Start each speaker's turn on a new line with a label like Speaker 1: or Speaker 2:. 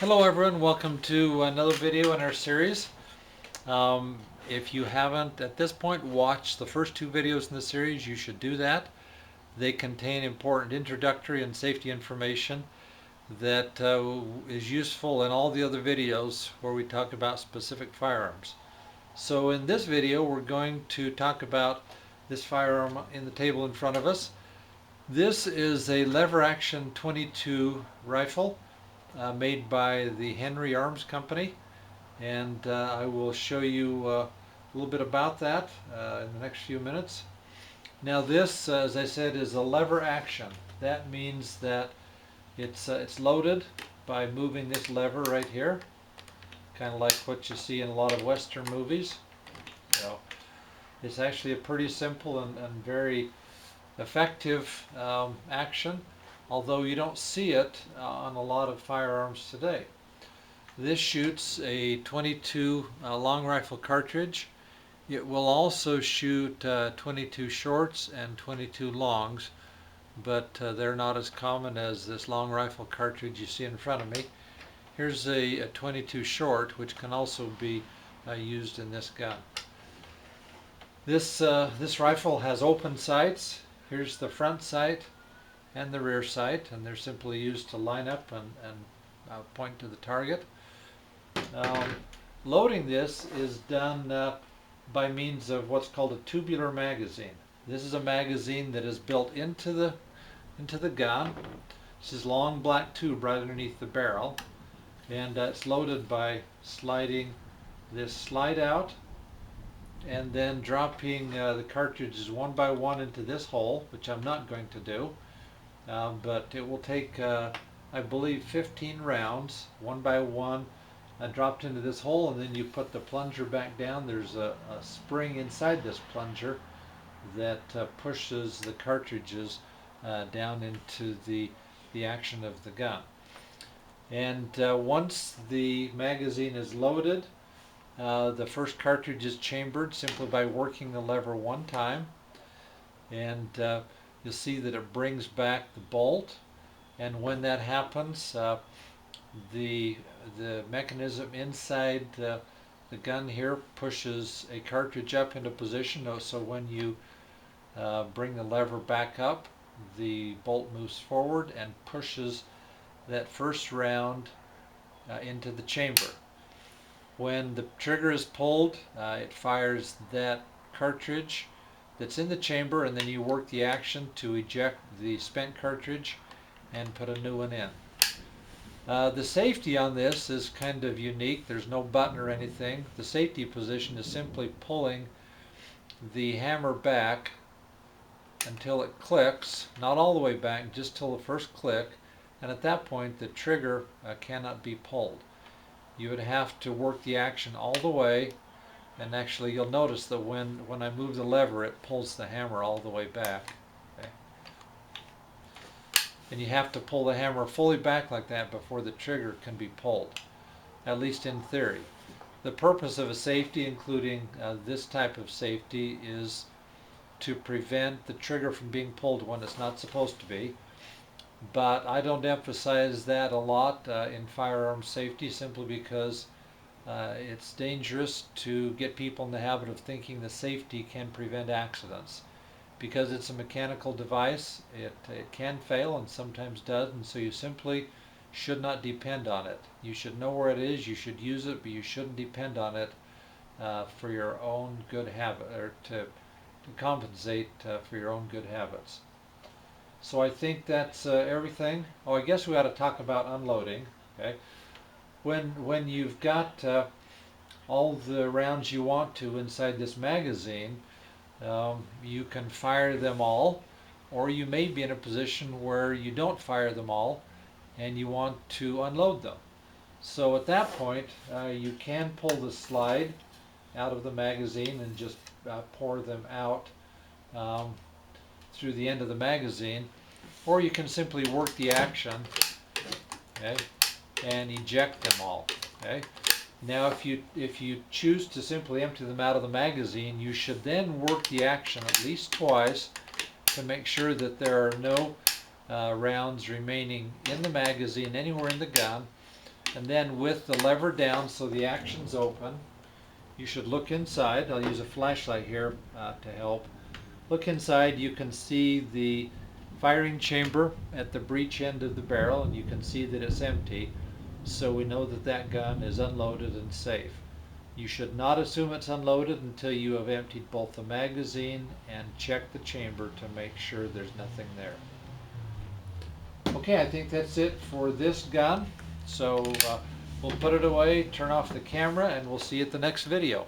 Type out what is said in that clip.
Speaker 1: Hello everyone, welcome to another video in our series. If you haven't at this point watched the first two videos in the series, you should do that. They contain important introductory and safety information that is useful in all the other videos where we talk about specific firearms. So in this video we're going to talk about this firearm in the table in front of us. This is a lever action 22 rifle made by the Henry Arms Company, and I will show you a little bit about that in the next few minutes. Now this, as I said, is a lever action. That means that it's loaded by moving this lever right here, kind of like what you see in a lot of Western movies. So it's actually a pretty simple and very effective action, although you don't see it on a lot of firearms today. This shoots a 22 long rifle cartridge. It will also shoot 22 shorts and 22 longs, but they're not as common as this long rifle cartridge you see in front of me. Here's a 22 short, which can also be used in this gun. This rifle has open sights. Here's the front sight and the rear sight, and they're simply used to line up and point to the target. Loading this is done by means of what's called a tubular magazine. This is a magazine that is built into the gun. This is long black tube right underneath the barrel, and it's loaded by sliding this slide out and then dropping the cartridges one by one into this hole, which I'm not going to do, but it will take I believe 15 rounds one by one dropped into this hole, and then you put the plunger back down. There's a spring inside this plunger that pushes the cartridges down into the action of the gun. And once the magazine is loaded, the first cartridge is chambered simply by working the lever one time, and you'll see that it brings back the bolt. And when that happens, the mechanism inside the gun here pushes a cartridge up into position, so when you bring the lever back up, the bolt moves forward and pushes that first round into the chamber. When the trigger is pulled, it fires that cartridge that's in the chamber, and then you work the action to eject the spent cartridge and put a new one in. The safety on this is kind of unique. There's no button or anything. The safety position is simply pulling the hammer back until it clicks, not all the way back, just till the first click, and at that point the trigger cannot be pulled. You would have to work the action all the way, and actually you'll notice that when I move the lever, it pulls the hammer all the way back. Okay. And you have to pull the hammer fully back like that before the trigger can be pulled, at least in theory. The purpose of a safety, including this type of safety, is to prevent the trigger from being pulled when it's not supposed to be. But I don't emphasize that a lot in firearm safety, simply because it's dangerous to get people in the habit of thinking the safety can prevent accidents. Because it's a mechanical device, it can fail and sometimes does, and so you simply should not depend on it. You should know where it is, you should use it, but you shouldn't depend on it for your own good habit, or to compensate for your own good habits. So I think that's everything. Oh, I guess we ought to talk about unloading. Okay, when you've got all the rounds you want to inside this magazine, you can fire them all, or you may be in a position where you don't fire them all and you want to unload them. So at that point, you can pull the slide out of the magazine and just pour them out through the end of the magazine, or you can simply work the action, okay, and eject them all. Okay. Now if you choose to simply empty them out of the magazine, you should then work the action at least twice to make sure that there are no rounds remaining in the magazine anywhere in the gun, And then with the lever down so the action's open, you should look inside. I'll use a flashlight here to help. Look inside, you can see the firing chamber at the breech end of the barrel, and you can see that it's empty. So we know that that gun is unloaded and safe. You should not assume it's unloaded until you have emptied both the magazine and checked the chamber to make sure there's nothing there. Okay, I think that's it for this gun. So we'll put it away, turn off the camera, and we'll see you at the next video.